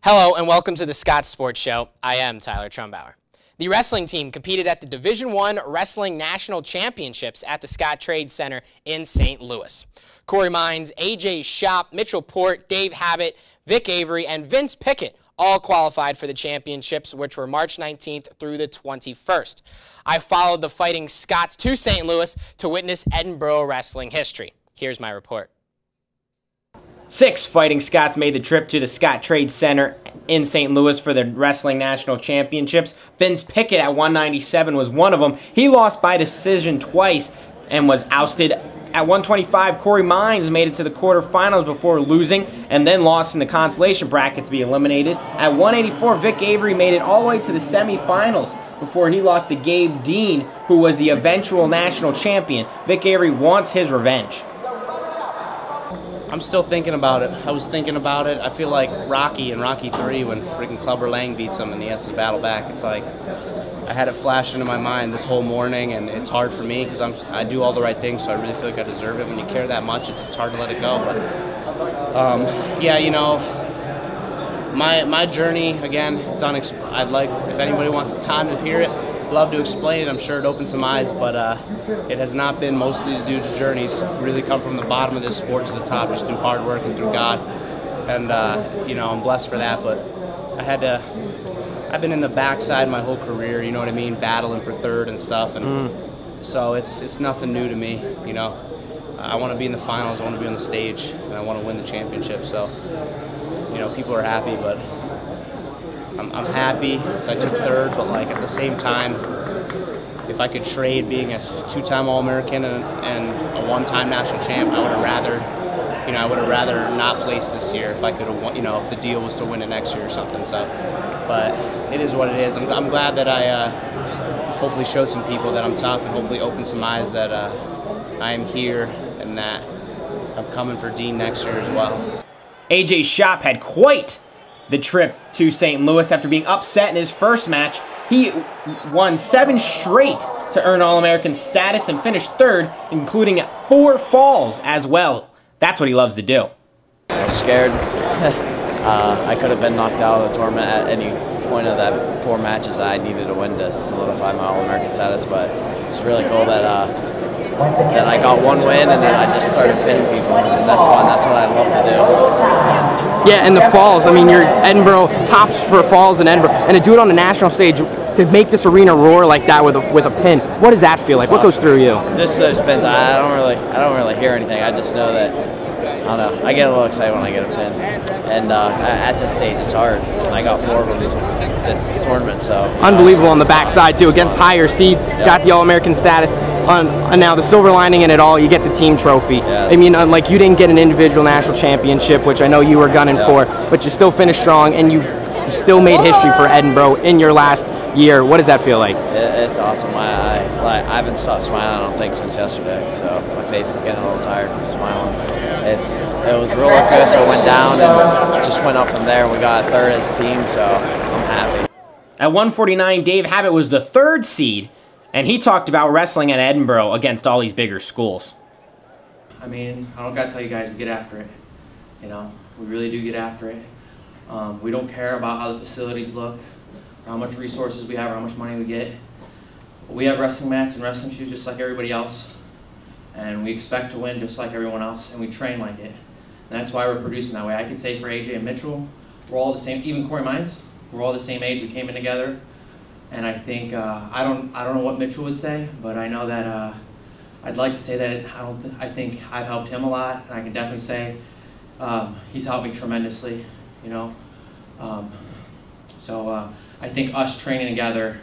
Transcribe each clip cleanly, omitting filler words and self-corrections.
Hello and welcome to the Scots Sports Show. I am Tyler Trumbauer. The wrestling team competed at the Division I Wrestling National Championships at the Scott Trade Center in St. Louis. Corey Mines, AJ Schopp, Mitchell Port, Dave Habat, Vic Avery, and Vince Pickett all qualified for the championships, which were March 19th through the 21st. I followed the Fighting Scots to St. Louis to witness Edinboro wrestling history. Here's my report. 6 Fighting Scots made the trip to the Scott Trade Center in St. Louis for the Wrestling National Championships. Vince Pickett at 197 was one of them. He lost by decision twice and was ousted. At 125, Corey Mines made it to the quarterfinals before losing and then lost in the consolation bracket to be eliminated. At 184, Vic Avery made it all the way to the semifinals before he lost to Gabe Dean, who was the eventual national champion. Vic Avery wants his revenge. I'm still thinking about it. I was thinking about it. I feel like Rocky in Rocky 3 when freaking Clubber Lang beats him and he has to battle back. It's like I had it flash into my mind this whole morning, and it's hard for me because I do all the right things, so I really feel like I deserve it. When you care that much, it's hard to let it go. But yeah, you know, my journey again. It's I'd like, if anybody wants the time to hear it, love to explain it. I'm sure it opens some eyes, but it has not been most of these dudes' journeys really come from the bottom of this sport to the top just through hard work and through God. And you know, I'm blessed for that, but I've been in the backside my whole career, you know what I mean, battling for third and stuff, and so it's nothing new to me, you know. I want to be in the finals, I want to be on the stage, and I want to win the championship. So, you know, people are happy, but I'm happy I took third, but like at the same time, if I could trade being a 2-time All-American and a 1-time national champ, I would have rather not place this year if I could have, you know, if the deal was to win it next year or something. So, but it is what it is. I'm glad that I hopefully showed some people that I'm tough and hopefully opened some eyes that I am here and that I'm coming for Dean next year as well. AJ Schopp had quite the trip to St. Louis after being upset in his first match. He won 7 straight to earn All-American status and finished third, including 4 falls as well. That's what he loves to do. I was scared. I could have been knocked out of the tournament at any point of that 4 matches I needed to win to solidify my All-American status, but it's really cool that I got 1 win and then I just started pinning people, and that's fun. That's what I love to do. Yeah, and the falls. I mean, you're Edinboro tops for falls in Edinboro, and to do it on the national stage, to make this arena roar like that with a pin. What does that feel like? What goes through you? Just those pins. I don't really hear anything. I just know that, I don't know, I get a little excited when I get a pin. And at this stage, it's hard. I got 4 of them this tournament, so. Unbelievable on the backside, too, against higher seeds. Yep. Got the All-American status. And now the silver lining in it all, you get the team trophy. Yes. I mean, like, you didn't get an individual national championship, which I know you were gunning for, but you still finished strong, and you still made history for Edinboro in your last year. What does that feel like? It's awesome. I haven't stopped smiling, I don't think, since yesterday, so my face is getting a little tired from smiling. It was a roller coaster. It went down and just went up from there. We got 3rd as a team, so I'm happy. At 149, Dave Habat was the 3rd seed, and he talked about wrestling at Edinboro against all these bigger schools. I mean, I don't gotta tell you guys, we get after it. You know, we really do get after it. We don't care about how the facilities look, or how much resources we have, or how much money we get. But we have wrestling mats and wrestling shoes just like everybody else, and we expect to win just like everyone else, and we train like it. And that's why we're producing that way. I can say for AJ and Mitchell, we're all the same. Even Corey Mines, we're all the same age. We came in together. And I think, I don't know what Mitchell would say, but I know that I'd like to say that I think I've helped him a lot, and I can definitely say he's helped me tremendously, you know. So I think us training together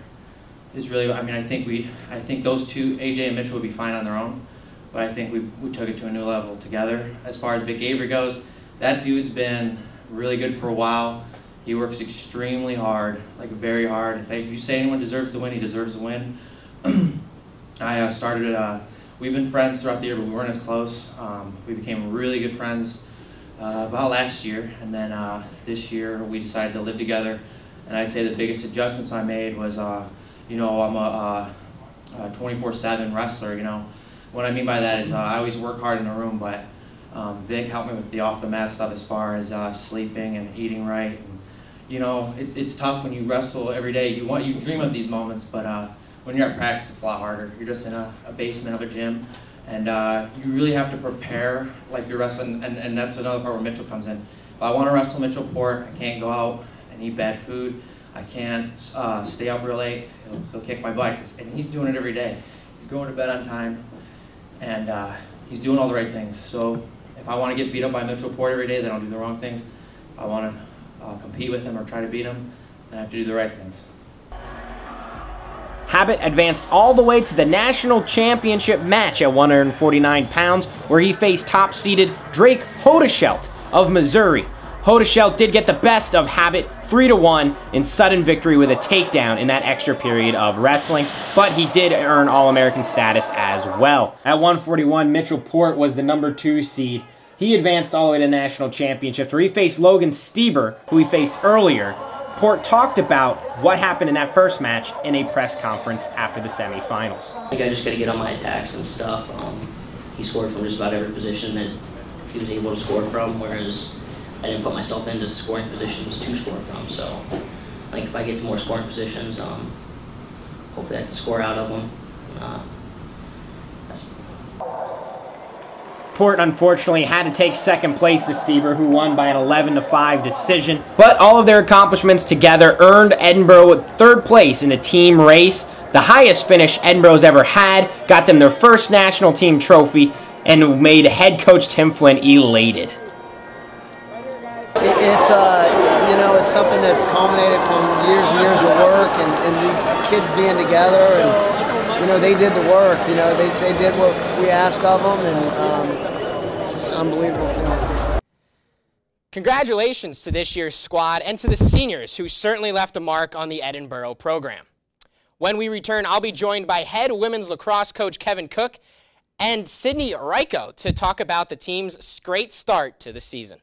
is really, I mean, I think those two, AJ and Mitchell, would be fine on their own, but I think we took it to a new level together. As far as Vic Avery goes, that dude's been really good for a while. He works extremely hard, like very hard. If you say anyone deserves to win, he deserves to win. We've been friends throughout the year, but we weren't as close. We became really good friends about last year, and then this year we decided to live together. And I'd say the biggest adjustments I made was, you know, I'm a 24/7 wrestler, you know. What I mean by that is I always work hard in the room, but Vic helped me with the off-the-mat stuff as far as sleeping and eating right. And, you know, it's tough when you wrestle every day. You dream of these moments, but when you're at practice, it's a lot harder. You're just in a basement of a gym, and you really have to prepare like you're wrestling, and that's another part where Mitchell comes in. If I want to wrestle Mitchell Port, I can't go out and eat bad food. I can't stay up real late. He'll kick my butt, and he's doing it every day. He's going to bed on time, and he's doing all the right things. So if I want to get beat up by Mitchell Port every day, then I'll do the wrong things. If I want to compete with him or try to beat him, then I have to do the right things. Habat advanced all the way to the national championship match at 149 pounds, where he faced top-seeded Drake Hodeschelt of Missouri. Hodeschelt did get the best of Habat 3-1 in sudden victory with a takedown in that extra period of wrestling, but he did earn All-American status as well. At 141, Mitchell Port was the number 2 seed. He advanced all the way to the national championship, where he faced Logan Stieber, who he faced earlier. Port talked about what happened in that first match in a press conference after the semifinals. I think I just got to get on my attacks and stuff. He scored from just about every position that he was able to score from, whereas I didn't put myself into scoring positions to score from. So I think if I get to more scoring positions, hopefully I can score out of them. Port unfortunately had to take second place to Stieber, who won by an 11-5 decision. But all of their accomplishments together earned Edinboro third place in the team race, the highest finish Edinboro's ever had, got them their first national team trophy, and made head coach Tim Flynn elated. It's something that's culminated from years and years of work and these kids being together, and they did the work. They did what we asked of them, and it's just unbelievable feeling. Congratulations to this year's squad and to the seniors who certainly left a mark on the Edinboro program. When we return, I'll be joined by head women's lacrosse coach Kevin Cooke and Cydney Hyrcko to talk about the team's great start to the season.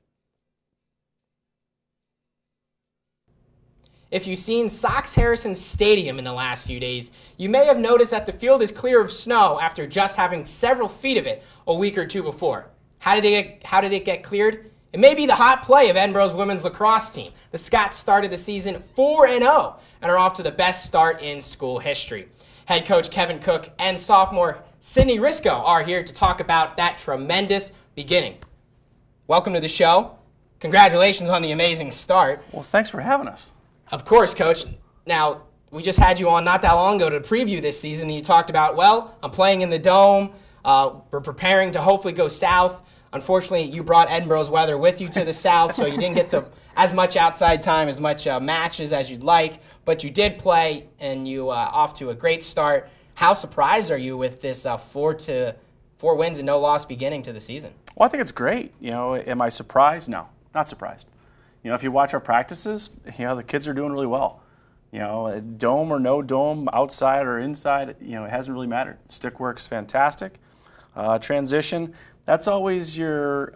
If you've seen Sox Harrison Stadium in the last few days, you may have noticed that the field is clear of snow after just having several feet of it a week or two before. How did it get cleared? It may be the hot play of Edinboro's women's lacrosse team. The Scots started the season 4-0 and are off to the best start in school history. Head coach Kevin Cooke and sophomore Cydney Hyrcko are here to talk about that tremendous beginning. Welcome to the show. Congratulations on the amazing start. Well, thanks for having us. Of course, Coach. Now, we just had you on not that long ago to preview this season, and you talked about, well, I'm playing in the Dome. We're preparing to hopefully go south. Unfortunately, you brought Edinboro's weather with you to the south, so you didn't get as much outside time, as much matches as you'd like, but you did play, and you off to a great start. How surprised are you with this 4 wins and no loss beginning to the season? Well, I think it's great. Am I surprised? No, not surprised. If you watch our practices, the kids are doing really well. Dome or no dome, outside or inside, it hasn't really mattered. Stick work's fantastic. Transition, that's always your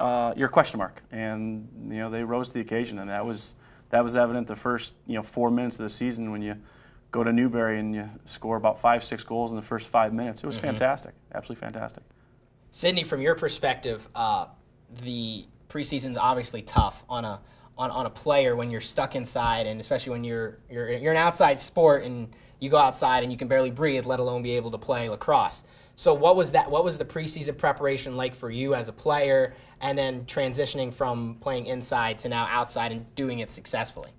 question mark, and they rose to the occasion, and that was evident the first 4 minutes of the season when you go to Newberry and you score about 5-6 goals in the first 5 minutes. It was fantastic, absolutely fantastic. Cydney, from your perspective, the preseason's obviously tough on a player when you're stuck inside, and especially when you're an outside sport and you go outside and you can barely breathe, let alone be able to play lacrosse. So what was the preseason preparation like for you as a player, and then transitioning from playing inside to now outside and doing it successfully?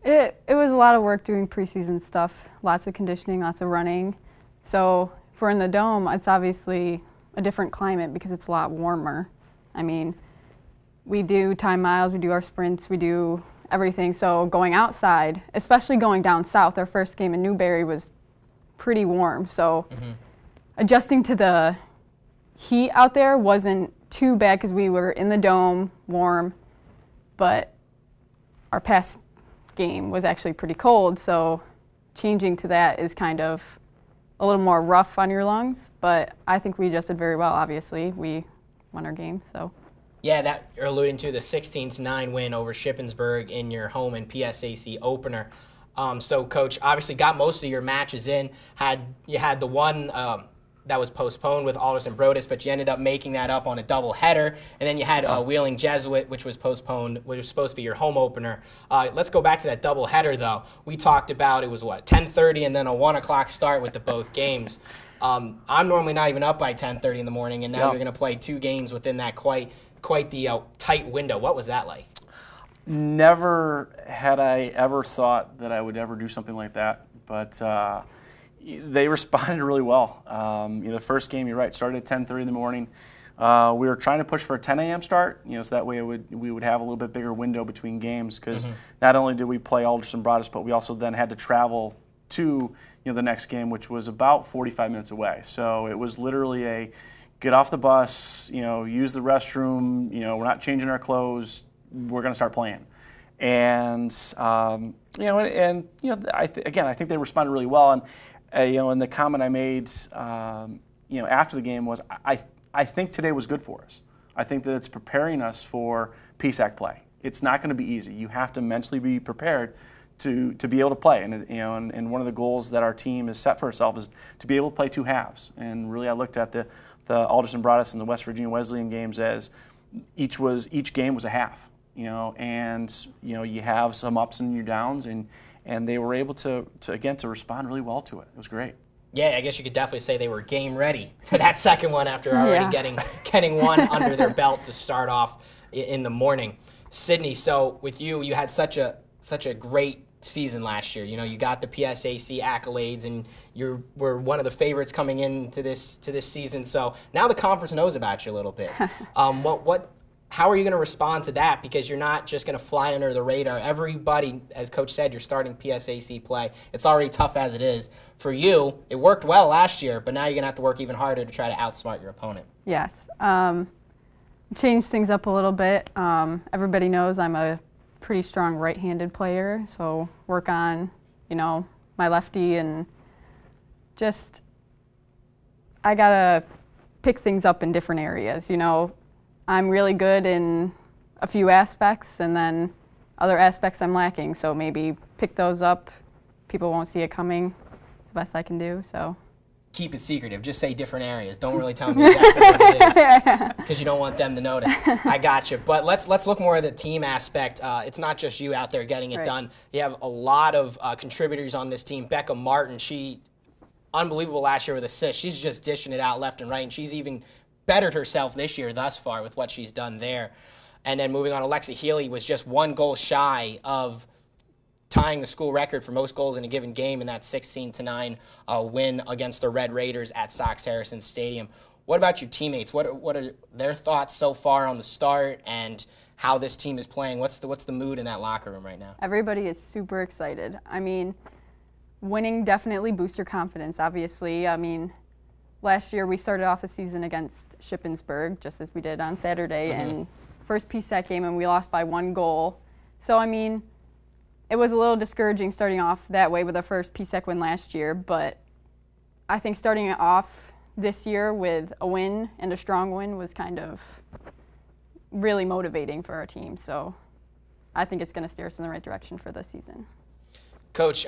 It was a lot of work doing preseason stuff, lots of conditioning, lots of running. So if we're in the Dome, it's obviously a different climate because it's a lot warmer. I mean, we do time miles, we do our sprints, we do everything. So going outside, especially going down south, our first game in Newberry was pretty warm. So adjusting to the heat out there wasn't too bad because we were in the Dome, warm, but our past game was actually pretty cold. So changing to that is kind of a little more rough on your lungs, but I think we adjusted very well, obviously. We won our game, so. Yeah, that you're alluding to the 16-9 win over Shippensburg in your home and PSAC opener. So, Coach, obviously got most of your matches in. You had the one that was postponed with Alderson Brodus, but you ended up making that up on a doubleheader. And then you had Wheeling Jesuit, which was postponed, which was supposed to be your home opener. Let's go back to that doubleheader, though. We talked about it was, 10:30 and then a 1 o'clock start with the both games. I'm normally not even up by 10:30 in the morning, and now you're going to play 2 games within that quite the tight window. What was that like? Never had I ever thought that I would ever do something like that, but they responded really well. The first game, you're right, started at 10:30 in the morning. We were trying to push for a 10 a.m. start, so that way we would have a little bit bigger window between games, because not only did we play Alderson Broadus, but we also then had to travel to the next game, which was about 45 minutes away. So it was literally a get off the bus, use the restroom, we're not changing our clothes, we're going to start playing. And I think they responded really well. And and the comment I made after the game was I think today was good for us. I think that it's preparing us for PSAC play. It's not going to be easy. You have to mentally be prepared to be able to play. And one of the goals that our team has set for itself is to be able to play 2 halves. And really, I looked at the Alderson Broadus and the West Virginia Wesleyan games as each game was a half. And you have some ups and your downs, and they were able to respond really well to it. It was great. Yeah, I guess you could definitely say they were game ready for that second one after already getting one under their belt to start off in the morning. Cydney, so with you had such a great season last year. You got the PSAC accolades, and you were one of the favorites coming into this season. So now the conference knows about you a little bit. How are you going to respond to that? Because you're not just going to fly under the radar. Everybody, as Coach said, you're starting PSAC play. It's already tough as it is. For you, it worked well last year, but now you're going to have to work even harder to try to outsmart your opponent. Yes. Change things up a little bit. Everybody knows I'm a pretty strong right-handed player, so work on, my lefty, and just I got to pick things up in different areas, I'm really good in a few aspects, and then other aspects I'm lacking. So maybe pick those up. People won't see it coming. It's the best I can do. So keep it secretive. Just say different areas. Don't really tell me exactly what it is, because you don't want them to notice. I got you. But let's look more at the team aspect. It's not just you out there getting it done. You have a lot of contributors on this team. Becca Martin, she unbelievable last year with assists. She's just dishing it out left and right, and she's even bettered herself this year thus far with what she's done there. And then moving on, Alexa Healy was just 1 goal shy of tying the school record for most goals in a given game in that 16-9 win against the Red Raiders at Sox Harrison Stadium. What about your teammates? What are their thoughts so far on the start and how this team is playing? What's the mood in that locker room right now? Everybody is super excited. I mean, winning definitely boosts your confidence, obviously. I mean, last year we started off the season against Shippensburg, just as we did on Saturday, and first PSAC game, and we lost by 1 goal. So, I mean, it was a little discouraging starting off that way with our first PSAC win last year, but I think starting it off this year with a win and a strong win was kind of really motivating for our team. So I think it's going to steer us in the right direction for the season. Coach,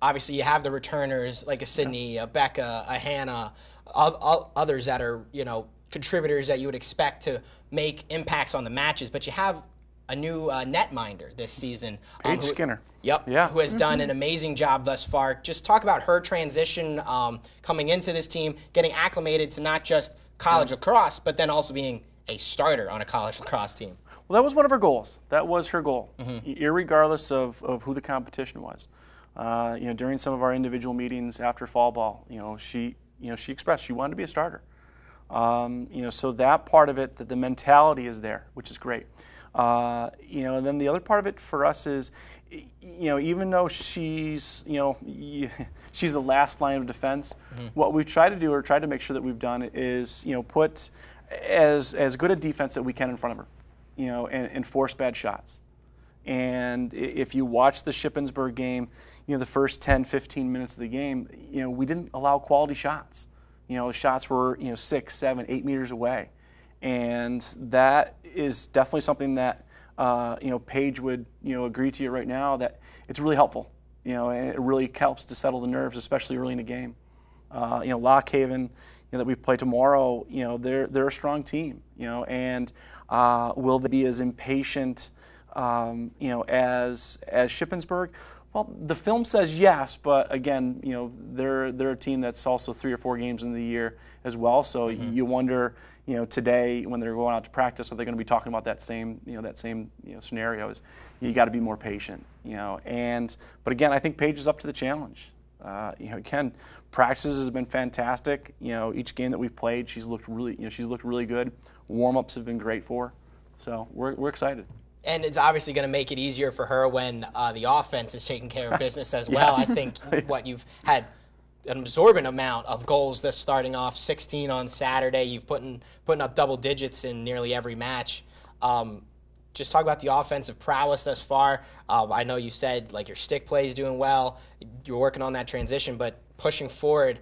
obviously you have the returners like a Cydney, a Becca, a Hannah, others that are, contributors that you would expect to make impacts on the matches, but you have a new netminder this season. Paige Skinner. Yep. Yeah. Who has done an amazing job thus far. Just talk about her transition coming into this team, getting acclimated to not just college lacrosse, but then also being a starter on a college lacrosse team. Well, that was one of her goals. That was her goal, irregardless of who the competition was. During some of our individual meetings after fall ball, she expressed she wanted to be a starter. So that part of it, that the mentality is there, which is great. And then the other part of it for us is, even though she's the last line of defense, what we've tried to do or tried to make sure that we've done is, put as good a defense that we can in front of her, and force bad shots. And if you watch the Shippensburg game, the first 10, 15 minutes of the game, we didn't allow quality shots. Shots were 6, 7, 8 meters away, and that is definitely something that Paige would agree to you right now, that it's really helpful. And it really helps to settle the nerves, especially early in the game. Lock Haven, that we play tomorrow, they're a strong team, and will they be as impatient, as Shippensburg? Well, the film says yes, but again, they're a team that's also 3 or 4 games in the year as well. So you wonder, today when they're going out to practice, are they going to be talking about that same scenarios? You got to be more patient, but again, I think Paige is up to the challenge. Again, practices has been fantastic. Each game that we've played, she's looked really good. Warm-ups have been great for her. So we're excited. And it's obviously going to make it easier for her when the offense is taking care of business as well. Yes. I think you've had an absorbent amount of goals this starting off, 16 on Saturday. You've putting up double digits in nearly every match. Just talk about the offensive prowess thus far. I know you said your stick play is doing well. You're working on that transition, but pushing forward,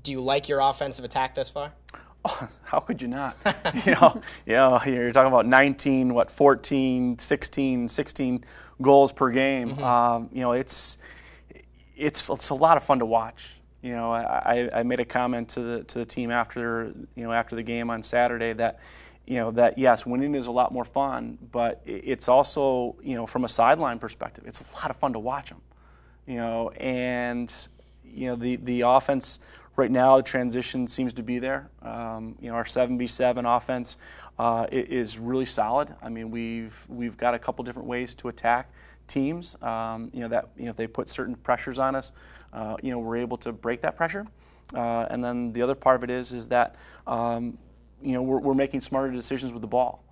do you like your offensive attack thus far? Oh, how could you not? You're talking about 19, 14, 16 goals per game. It's a lot of fun to watch. I made a comment to the team after the game on Saturday that yes, winning is a lot more fun, but it's also from a sideline perspective, it's a lot of fun to watch them. And the offense. Right now, the transition seems to be there. Our 7v7 offense is really solid. I mean, we've got a couple different ways to attack teams. If they put certain pressures on us, we're able to break that pressure. And then the other part of it is that we're making smarter decisions with the ball.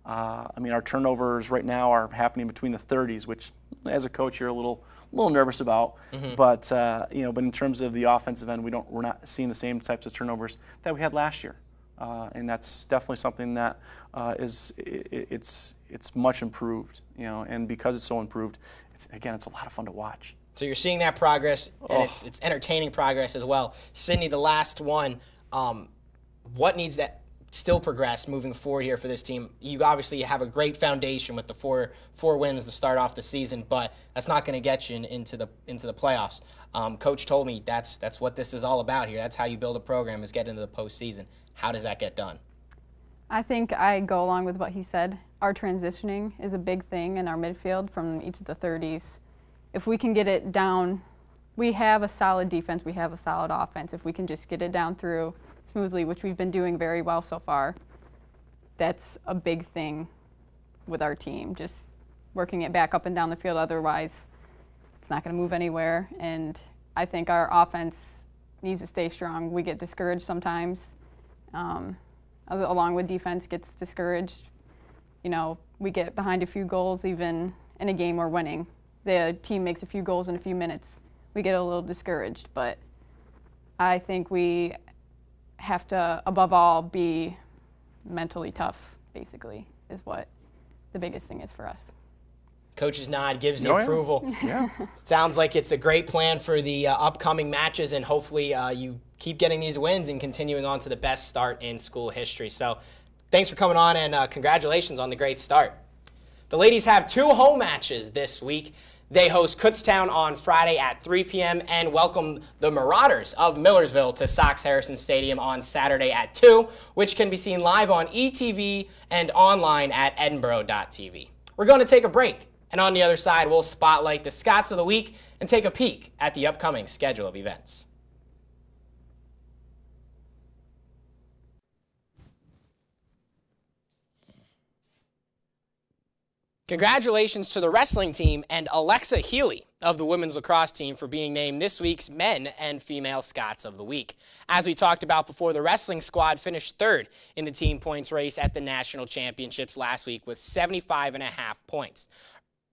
Our turnovers right now are happening between the 30s, which as a coach you're a little nervous about. But in terms of the offensive end, we're not seeing the same types of turnovers that we had last year, and that's definitely something that it's much improved. And because it's so improved, it's a lot of fun to watch. So you're seeing that progress, and it's entertaining progress as well. Cydney, the last one, what needs to still progress moving forward here for this team? You obviously have a great foundation with the four wins to start off the season, but that's not going to get you into the playoffs. Coach told me that's what this is all about here. That's how you build a program, is get into the postseason. How does that get done? I think I go along with what he said. Our transitioning is a big thing in our midfield from each of the 30s. If we can get it down, we have a solid defense, we have a solid offense. If we can just get it down through smoothly, which we've been doing very well so far, that's a big thing with our team. Just working it back up and down the field, otherwise it's not going to move anywhere. And I think our offense needs to stay strong. We get discouraged sometimes, along with defense gets discouraged. We get behind a few goals even in a game we're winning. The team makes a few goals in a few minutes. We get a little discouraged, but I think we have to, above all, be mentally tough, basically, is what the biggest thing is for us. Coach's nod gives the approval. Yeah. Sounds like it's a great plan for the upcoming matches, and hopefully you keep getting these wins and continuing on to the best start in school history. So thanks for coming on, and congratulations on the great start. The ladies have 2 home matches this week. They host Kutztown on Friday at 3 p.m. and welcome the Marauders of Millersville to Sox Harrison Stadium on Saturday at 2, which can be seen live on ETV and online at edinboro.tv. We're going to take a break, and on the other side, we'll spotlight the Scots of the week and take a peek at the upcoming schedule of events. Congratulations to the wrestling team and Alexa Healy of the women's lacrosse team for being named this week's Men and Female Scots of the Week. As we talked about before, the wrestling squad finished 3rd in the team points race at the national championships last week with 75.5 points,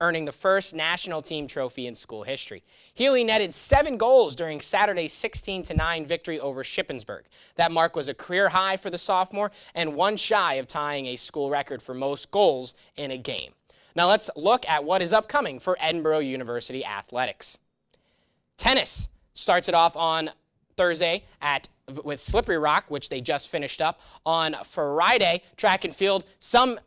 earning the first national team trophy in school history. Healy netted 7 goals during Saturday's 16-9 victory over Shippensburg. That mark was a career high for the sophomore and one shy of tying a school record for most goals in a game. Now let's look at what is upcoming for Edinboro University athletics. Tennis starts it off on Thursday with Slippery Rock, which they just finished up. On Friday, track and field, some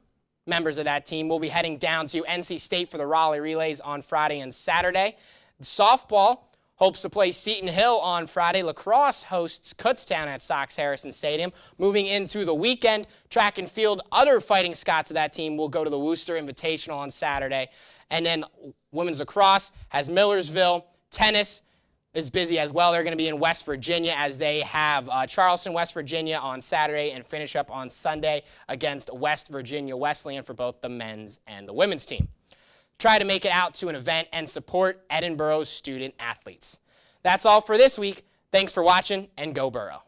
members of that team will be heading down to NC State for the Raleigh Relays on Friday and Saturday. Softball hopes to play Seton Hill on Friday. Lacrosse hosts Kutztown at Sox Harrison Stadium. Moving into the weekend, track and field, other Fighting Scots of that team will go to the Worcester Invitational on Saturday. And then women's lacrosse has Millersville. Tennis is busy as well. They're going to be in West Virginia as they have Charleston, West Virginia on Saturday and finish up on Sunday against West Virginia Wesleyan for both the men's and the women's team. Try to make it out to an event and support Edinboro's student athletes. That's all for this week. Thanks for watching, and go Borough.